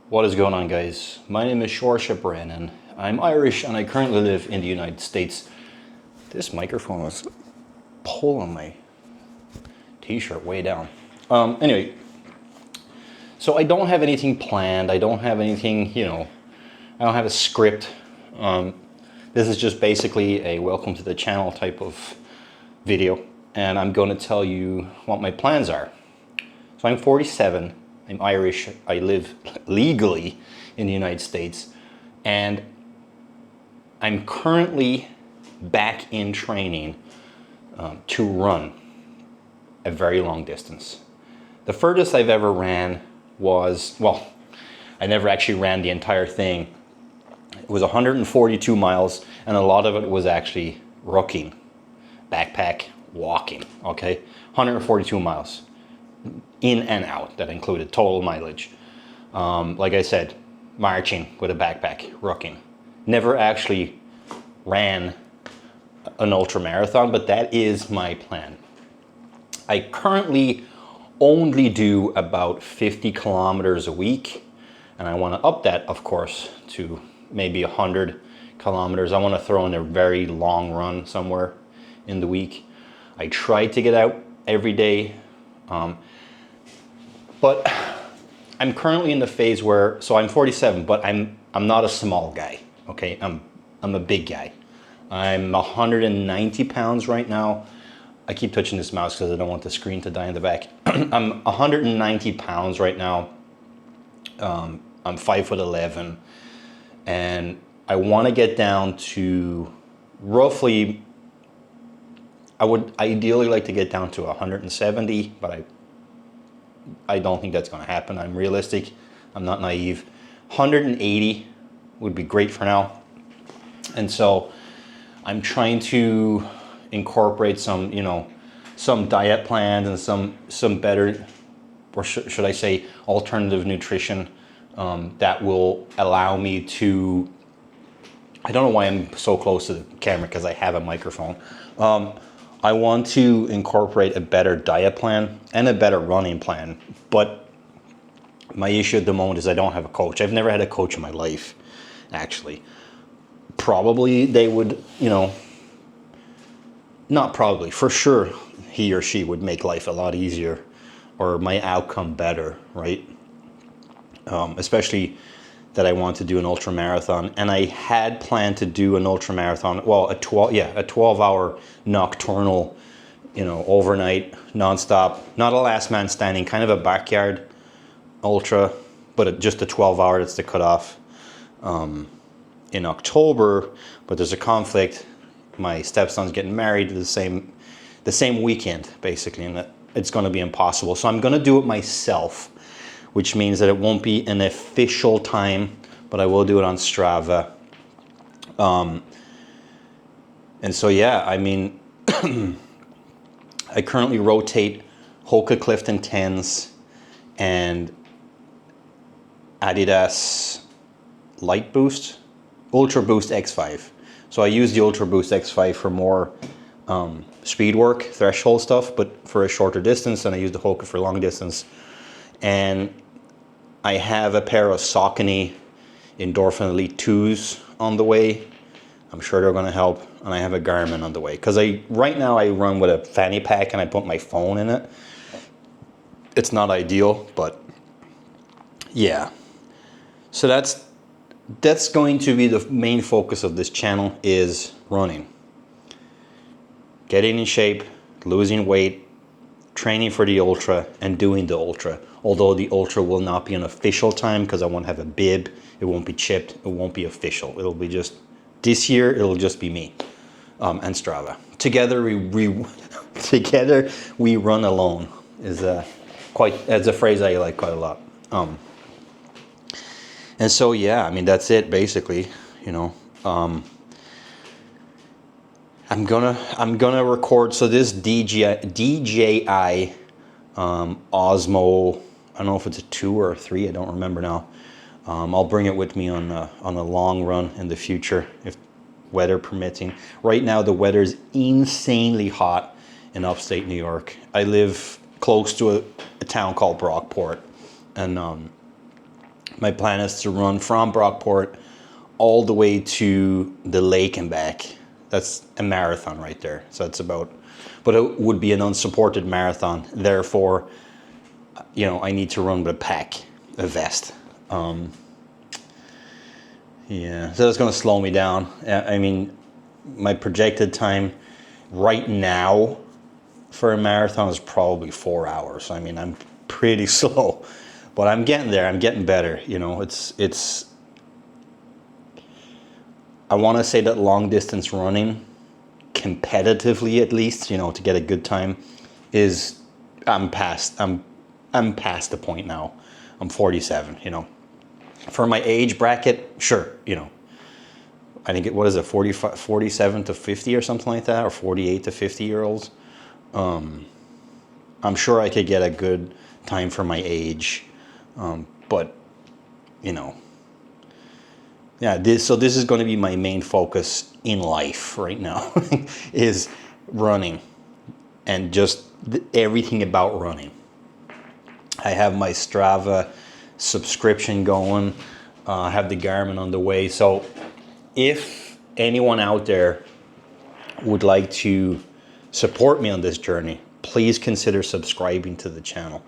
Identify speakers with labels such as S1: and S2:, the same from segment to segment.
S1: What is going on, guys? My name is Saoirse Brennan. I'm Irish and I currently live in the United States. This microphone is pulling my t-shirt way down. Anyway, so I don't have anything planned. I don't have anything, I don't have a script. This is just basically a welcome to the channel type of video, and I'm going to tell you what my plans are. So I'm 47. I'm Irish. I live legally in the United States, and I'm currently back in training to run a very long distance. The furthest I've ever ran was, well, I never actually ran the entire thing. It was 142 miles, and a lot of it was actually rucking, backpack, walking, okay? 142 miles. In and out, that included total mileage. Like I said, marching with a backpack, rucking. Never actually ran an ultra marathon, but that is my plan. I currently only do about 50 kilometers a week, and I want to up that, of course, to maybe 100 kilometers. I want to throw in a very long run somewhere in the week. I try to get out every day. But I'm currently in the phase where, so I'm 47, but I'm not a small guy, okay? I'm a big guy. I'm 190 pounds right now. I keep touching this mouse because I don't want the screen to die in the back. I'm 190 pounds right now. I'm 5'11", and I want to get down to roughly, I would ideally like to get down to 170, but I don't think that's going to happen. I'm realistic. I'm not naive. 180 would be great for now. And so I'm trying to incorporate some, some diet plans and some better, or should I say, alternative nutrition that will allow me to, I don't know why I'm so close to the camera because I have a microphone. I want to incorporate a better diet plan and a better running plan, but my issue at the moment is I don't have a coach. I've never had a coach in my life, actually. Probably they would, not probably, for sure he or she would make life a lot easier or my outcome better, right? Especially that I want to do an ultra marathon, and I had planned to do an ultra marathon. Well, a 12-hour nocturnal, overnight, nonstop, not a last man standing, kind of a backyard ultra, but just a 12-hour. That's the cutoff in October. But there's a conflict. My stepson's getting married the same weekend, basically, and it's going to be impossible. So I'm going to do it myself, which means that it won't be an official time, but I will do it on Strava. And so, yeah, I mean, I currently rotate Hoka Clifton 10s and Adidas Light Boost, Ultra Boost X5. So I use the Ultra Boost X5 for more speed work, threshold stuff, but for a shorter distance, and I use the Hoka for long distance. And I have a pair of Saucony Endorphin Elite 2s on the way. I'm sure they're going to help. And I have a Garmin on the way. Because right now I run with a fanny pack and I put my phone in it. It's not ideal, but yeah. So that's going to be the main focus of this channel, is running. Getting in shape, losing weight, training for the ultra, and doing the ultra. Although the ultra will not be an official time because I won't have a bib, it won't be chipped, it won't be official. It'll be just, this year, it'll just be me and Strava. Together we run alone is that's a phrase I like quite a lot. And so, yeah, I mean, that's it basically, I'm gonna record, so this DJI Osmo, I don't know if it's a 2 or a 3, I don't remember now. I'll bring it with me on a long run in the future, if weather permitting. Right now the weather is insanely hot in upstate New York. I live close to a town called Brockport, and My plan is to run from Brockport all the way to the lake and back. That's a marathon right there. So it's about, but it would be an unsupported marathon. Therefore, you know, I need to run with a pack, a vest. Yeah, so that's going to slow me down. I mean, my projected time right now for a marathon is probably 4 hours. I mean, I'm pretty slow, but I'm getting there. I'm getting better. You know, it's. I want to say that long distance running, competitively at least, you know, to get a good time, is I'm past the point now. I'm 47. You know, for my age bracket, sure. You know, I think what is it, 47 to 50 or something like that, or 48 to 50-year-olds. I'm sure I could get a good time for my age, but you know, yeah. This is going to be my main focus in life right now, is running, and just everything about running. I have my Strava subscription going. I have the Garmin on the way. So if anyone out there would like to support me on this journey, please consider subscribing to the channel,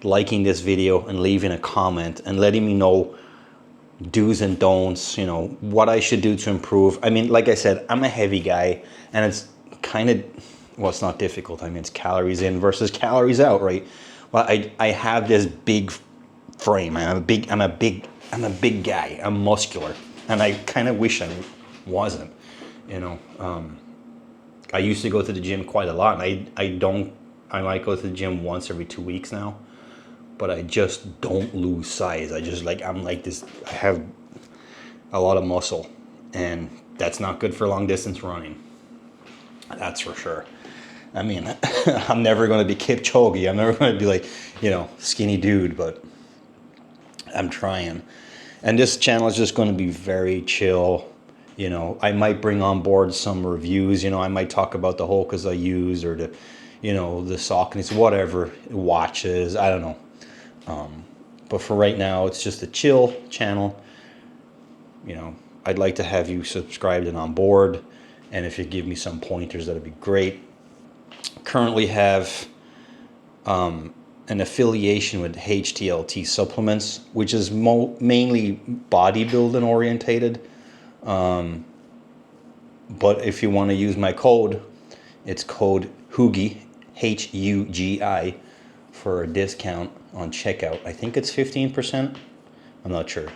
S1: liking this video, and leaving a comment and letting me know do's and don'ts, you know, what I should do to improve. I mean, like I said, I'm a heavy guy, and it's kind of, well, it's not difficult. I mean, it's calories in versus calories out, right? Well, I have this big frame. I'm a big guy. I'm muscular, and I kind of wish I wasn't, you know. I used to go to the gym quite a lot, and I might go to the gym once every 2 weeks now, but I just don't lose size. I'm like this, I have a lot of muscle, and that's not good for long distance running. That's for sure. I mean, I'm never going to be Kipchoge. I'm never going to be like, you know, skinny dude, but I'm trying. And this channel is just going to be very chill. You know, I might bring on board some reviews. You know, I might talk about the Hokas I use, or the, you know, the Saucony, whatever, watches. I don't know. But for right now, it's just a chill channel. You know, I'd like to have you subscribed and on board. And if you give me some pointers, that'd be great. Currently have an affiliation with HTLT Supplements, which is mainly bodybuilding orientated. But if you want to use my code, it's code HUGI, HUGI, for a discount on checkout. I think it's 15%. I'm not sure.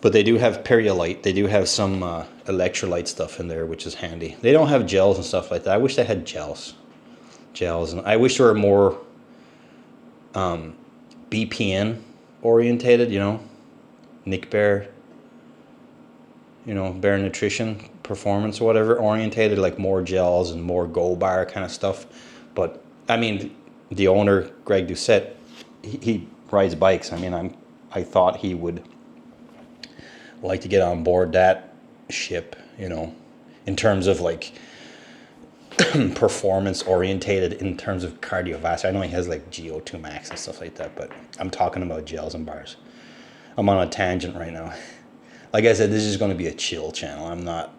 S1: But they do have Periolite. They do have some electrolyte stuff in there, which is handy. They don't have gels and stuff like that. I wish they had gels. And I wish there were more BPN orientated, you know, Nick Bare, you know, Bare Nutrition Performance or whatever orientated, like more gels and more Go Bar kind of stuff. But I mean, the owner, Greg Doucette, he rides bikes. I mean, I thought he would like to get on board that ship, you know, in terms of like performance orientated, in terms of cardiovascular. I know he has like GO2 max and stuff like that, but I'm talking about gels and bars. I'm on a tangent right now. Like I said, this is going to be a chill channel.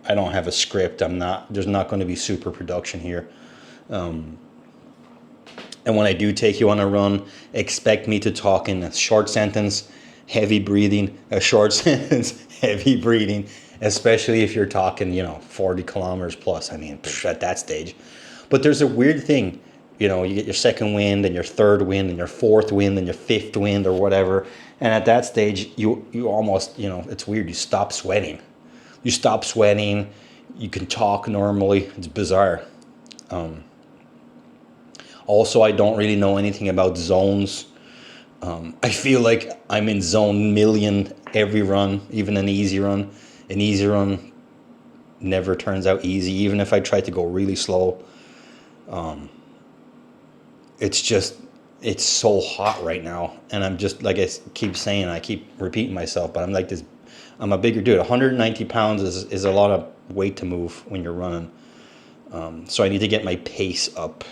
S1: I don't have a script. There's not going to be super production here. And when I do take you on a run, expect me to talk in a short sentence, heavy breathing, a short sentence, heavy breathing, especially if you're talking, you know, 40 kilometers plus. I mean, at that stage. But there's a weird thing, you know, you get your second wind and your third wind and your fourth wind and your fifth wind or whatever. And at that stage, you almost, you know, it's weird. You stop sweating. You can talk normally. It's bizarre. Also, I don't really know anything about zones. I feel like I'm in zone million every run, even an easy run. An easy run never turns out easy, even if I try to go really slow. It's so hot right now. And I'm just, like I keep saying, I keep repeating myself, but I'm like this, I'm a bigger dude. 190 pounds is a lot of weight to move when you're running. So I need to get my pace up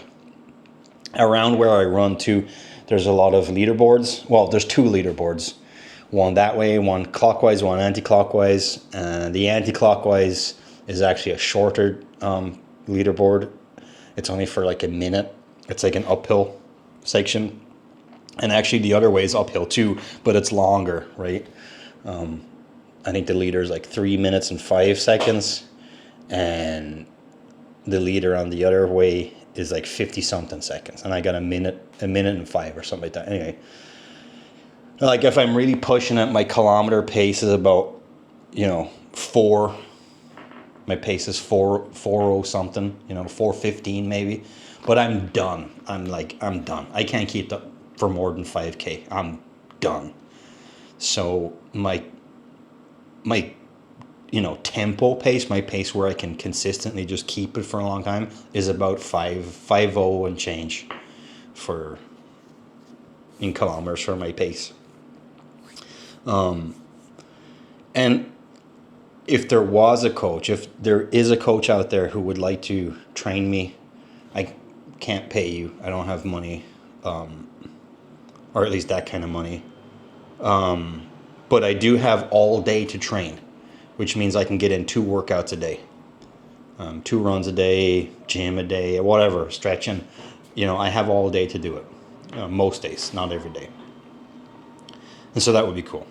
S1: around where I run to. there's a lot of leaderboards. Well, there's 2 leaderboards. One that way, one clockwise, one anti-clockwise. And the anti-clockwise is actually a shorter leaderboard. It's only for like a minute. It's like an uphill section. And actually the other way is uphill too, but it's longer, right? I think the leader is like 3 minutes and 5 seconds. And the leader on the other way is like 50 something seconds. And I got a minute and 5 or something like that. Anyway, like if I'm really pushing it, my kilometer pace is about, 4. My pace is 4:40 something, 4:15 maybe. But I'm done. I'm done. I can't keep up for more than 5K. I'm done. So my tempo pace, my pace where I can consistently just keep it for a long time is about 5:0 and change in kilometers for my pace. And if there was a coach, if there is a coach out there who would like to train me, I can't pay you. I don't have money, or at least that kind of money. But I do have all day to train, which means I can get in 2 workouts a day, 2 runs a day, gym a day, whatever, stretching. I have all day to do it, most days, not every day. And so that would be cool.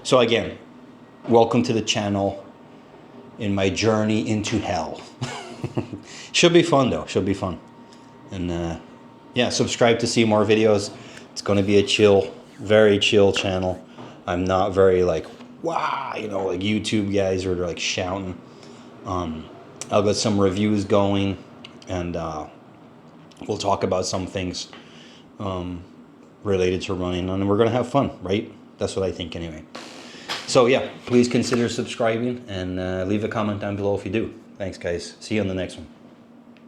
S1: So again, welcome to the channel in my journey into hell. Should be fun though, should be fun. And yeah, subscribe to see more videos. It's going to be a chill, very chill channel. I'm not very like, wow, like YouTube guys are like shouting. I'll get some reviews going, and we'll talk about some things related to running, and we're going to have fun, right? That's what I think anyway. So yeah, please consider subscribing, and leave a comment down below if you do. Thanks guys. See you on the next one.